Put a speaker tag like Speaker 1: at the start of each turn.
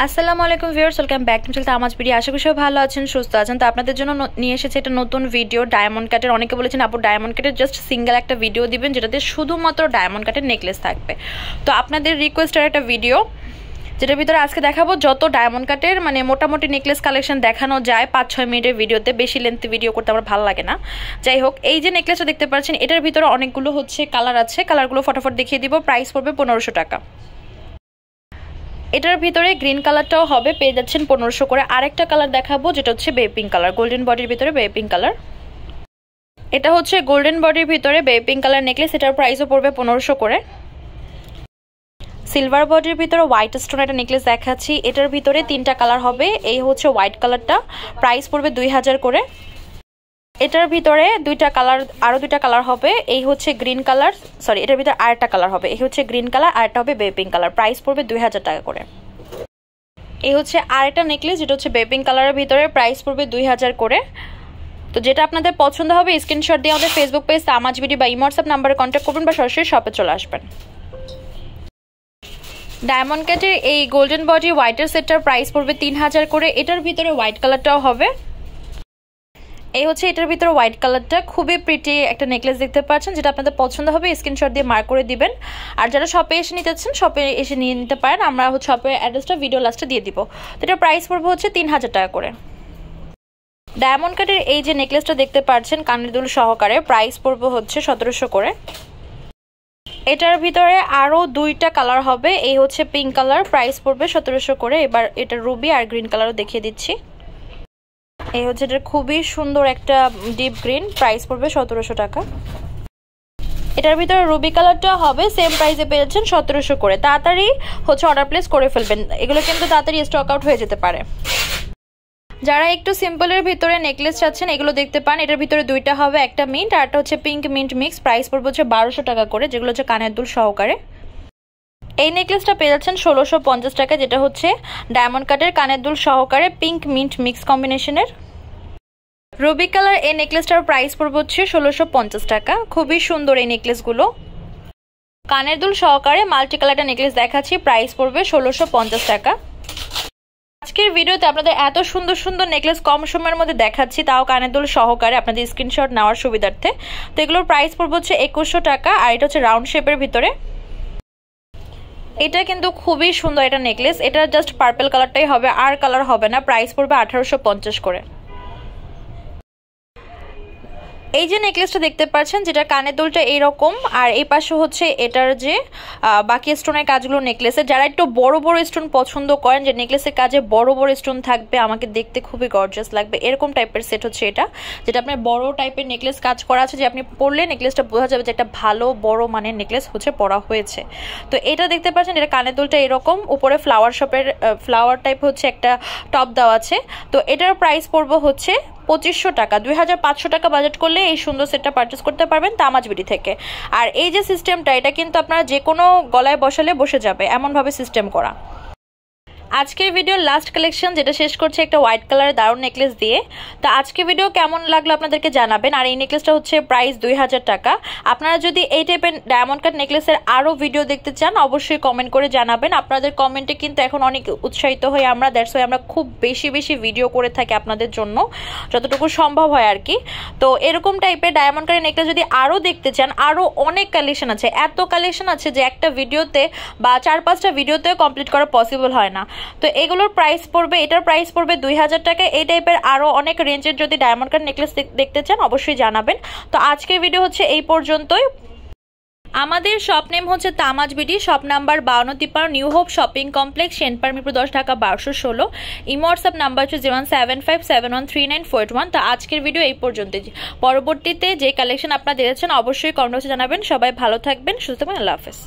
Speaker 1: আসসালামু আলাইকুম viewers, welcome back to Tamaz video. আশা করি সবাই ভালো আছেন, সুস্থ আছেন। তো আপনাদের জন্য নিয়ে এসেছে একটা নতুন ভিডিও ডায়মন্ড কাটের। অনেকে বলেছেন আপু ডায়মন্ড কাটের জাস্ট সিঙ্গেল একটা ভিডিও দিবেন যেটাতে শুধুমাত্র ডায়মন্ড কাটের নেকলেস থাকবে। তো আপনাদের রিকোয়েস্টের একটা ভিডিও যেটার ভিতরে আজকে দেখাবো যত ডায়মন্ড কাটের মানে মোটামুটি নেকলেস কালেকশন দেখানো যায় ৫-৬ মিনিটের ভিডিওতে। বেশি লেন্থি ভিডিও করতে আমার ভালো লাগে না। যাই হোক, এই যে নেকলেসটা দেখতে পাচ্ছেন এটার ভিতরে অনেকগুলো কালার আছে। কালারগুলো ফটাফট দেখিয়ে দিব। প্রাইস পড়বে ১৫০০ টাকা। এটার ভিতরে গ্রিন কালারটাও হবে, পেয়ে যাচ্ছেন ১৫০০ করে। আরেকটা কালার দেখাবো যেটা হচ্ছে বেবি পিঙ্ক কালার, গোল্ডেন বডির ভিতরে বেবি পিঙ্ক কালার। এটা হচ্ছে গোল্ডেন বডির ভিতরে বেবি পিঙ্ক কালার নেকলেস। এটার প্রাইসও পড়বে ১৫০০ করে। সিলভার বডির ভিতরে হোয়াইট স্টোন একটা নেকলেস দেখাচ্ছি। এটার ভিতরে ৩টা কালার হবে। এই হচ্ছে হোয়াইট কালারটা, প্রাইস পড়বে ২০০০ করে। এটার ভিতরে আরো দুইটা কালার হবে। এই হচ্ছে গ্রিন কালার, সরি এটার ভিতরে আরেকটা কালার হবে। এই হচ্ছে গ্রিন কালার, আরেকটা হবে বেবি পিঙ্ক কালার। প্রাইস পড়বে ২০০০ টাকা করে। এই হচ্ছে আরেকটা নেকলেস যেটা হচ্ছে বেবি পিঙ্ক কালারের ভিতরে, প্রাইস পড়বে ২০০০ করে। তো যেটা আপনাদের পছন্দ হবে স্ক্রিনশট দিয়ে আমাদের ফেসবুক পেজ তামাজ ভিডিও বা হোয়াটসঅ্যাপ নাম্বারে কন্ট্যাক্ট করবেন বা সরাসরি শপে চলে আসবেন। ডায়মন্ড কাটের এই গোল্ডেন বডি হোয়াইটের সেটটার প্রাইস পড়বে ৩০০০ করে। এটার ভিতরে হোয়াইট কালারটাও হবে। এই হচ্ছে এটার ভিতরে হোয়াইট কালারটা, খুবই প্রিটি একটা নেকলেস দেখতে পাচ্ছেন। যেটা আপনাদের পছন্দ হবে স্ক্রিনশট দিয়ে মার্ক করে দিবেন। আর যারা শপে এসে নিতে চাচ্ছেন শপে এসে নিয়ে নিতে পারেন। আমরা হচ্ছে শপের অ্যাড্রেসটা ভিডিও লাস্টে দিয়ে দিব। তো এটার প্রাইস পড়বে হচ্ছে ৩০০০ টাকা করে। ডায়মন্ড কাটের এই যে নেকলেসটা দেখতে পাচ্ছেন কানের দুল সহকারে, প্রাইস পড়বে হচ্ছে ১৭০০ করে। এটার ভিতরে আরো দুইটা কালার হবে। এই হচ্ছে পিঙ্ক কালার, প্রাইস পড়বে ১৭০০ করে। এবার এটা রুবি আর গ্রিন কালারও দেখিয়ে দিচ্ছি। এই হচ্ছে এটা খুবই সুন্দর একটা ডিপ গ্রিন, প্রাইস পড়বে ১৭০০ টাকা। এটার ভিতরে রুবি কালারটা হবে, সেম প্রাইসে পেয়ে যাচ্ছেন ১৭০০ করে। তাড়াতাড়ি হচ্ছে অর্ডার প্লেস করে ফেলবেন, এগুলো কিন্তু তাড়াতাড়ি স্টক আউট হয়ে যেতে পারে। যারা একটু সিম্পলের ভিতরে নেকলেস চাচ্ছেন এগুলো দেখতে পান। এটার ভিতরে দুইটা হবে, একটা মিন্ট আর একটা হচ্ছে পিঙ্ক মিন্ট মিক্স। প্রাইস পড়বে হচ্ছে ১২০০ টাকা করে, যেগুলো হচ্ছে কানের দুল সহকারে। এই নেকলেসটা পেয়ে যাচ্ছেন ১৬৫০ টাকা, যেটা হচ্ছে ডায়মন্ড কাটের কানের দুল সহকারে পিঙ্ক মিন্ট মিক্স কম্বিনেশনের। রুবি কালার এই নেকলেসটার প্রাইস পড়বে হচ্ছে ১৬৫০ টাকা। খুবই সুন্দর এই নেকলেসগুলো। কানের দুল সহকারে মাল্টি কালারটা নেকলেস দেখাচ্ছি, প্রাইস পড়বে ১৬৫০ টাকা। আজকের ভিডিওতে আপনাদের এত সুন্দর সুন্দর নেকলেস কম সময়ের মধ্যে দেখাচ্ছি, তাও কানের দুল সহকারে আপনাদের স্ক্রিনশট নেওয়ার সুবিধার্থে। তো এগুলোর প্রাইস পড়বে হচ্ছে ২১০০ টাকা। আর এটা হচ্ছে রাউন্ড শেপের ভিতরে। এটা কিন্তু খুবই সুন্দর একটা নেকলেস। এটা জাস্ট পার্পল কালারটাই হবে, আর কালার হবে না। প্রাইস পড়বে ১৮৫০ করে। এই যে নেকলেসটা দেখতে পাচ্ছেন যেটা কানের দুলটা এইরকম, আর এই পাশে হচ্ছে এটার যে বাকি স্টোনের কাজগুলো নেকলেসের। যারা একটু বড় বড় স্টোন পছন্দ করেন, যে নেকলেসের কাজে বড় বড় স্টোন থাকবে, আমাকে দেখতে খুবই গর্জিয়াস লাগবে, এরকম টাইপের সেট হচ্ছে এটা। যেটা আপনার বড় টাইপের নেকলেস কাজ করা আছে, যে আপনি পরলে নেকলেসটা বোঝা যাবে যে একটা ভালো বড় মানের নেকলেস হচ্ছে পরা হয়েছে। তো এটা দেখতে পাচ্ছেন এটা কানের দুলটা এরকম, উপরে ফ্লাওয়ার টাইপ হচ্ছে একটা টপ দেওয়া আছে। তো এটার প্রাইস পড়বে হচ্ছে ২৫০০ টাকা। ২৫০০ টাকা বাজেট করলে এই সুন্দর সেটটা পারচেস করতে পারবেন তামাজ বিডি থেকে। আর এই যে সিস্টেমটা, এটা কিন্তু আপনারা যে কোনো গলায় বসালে বসে যাবে, এমনভাবে সিস্টেম করা। আজকের ভিডিওর লাস্ট কালেকশন যেটা শেষ করছে একটা হোয়াইট কালারের দারুণ নেকলেস দিয়ে। তো আজকে ভিডিও কেমন লাগলো আপনাদেরকে জানাবেন। আর এই নেকলেসটা হচ্ছে প্রাইস ২০০০ টাকা। আপনারা যদি এই টাইপের ডায়মন্ড কাট নেকলেসের আরও ভিডিও দেখতে চান অবশ্যই কমেন্ট করে জানাবেন। আপনাদের কমেন্টে কিন্তু এখন অনেক উৎসাহিত হই আমরা, দ্যাটস ওয়াই আমরা খুব বেশি বেশি ভিডিও করে থাকি আপনাদের জন্য, যতটুকু সম্ভব হয় আর কি। তো এরকম টাইপের ডায়মন্ড কাটের নেকলেস যদি আরও দেখতে চান, আরও অনেক কালেকশন আছে, এত কালেকশন আছে যে একটা ভিডিওতে বা ৪-৫টা ভিডিওতেও কমপ্লিট করা পসিবল হয় না। তো এগুলোর প্রাইস পড়বে, এটার প্রাইস পড়বে ২০০০ টাকা। এই টাইপের আরো অনেক রেঞ্জের যদি ডায়মন্ড কাট নেকলেস দেখতে চান অবশ্যই জানাবেন। তো আজকের ভিডিও হচ্ছে এই পর্যন্তই। আমাদের শপ নেম হচ্ছে Tamaz BD, shop number ৫২৫৩ New Hope shopping complex, Senpara Mirpur ১০, Dhaka ১২১৬। WhatsApp number হচ্ছে 01757139481। তো আজকের ভিডিও এই পর্যন্তই। পরবর্তীতে যে কালেকশন আপনারা দেখেছেন অবশ্যই কমেন্ট বক্সে জানাবেন। সবাই ভালো থাকবেন, সুস্থ থাকবেন। আল্লাহ হাফেজ।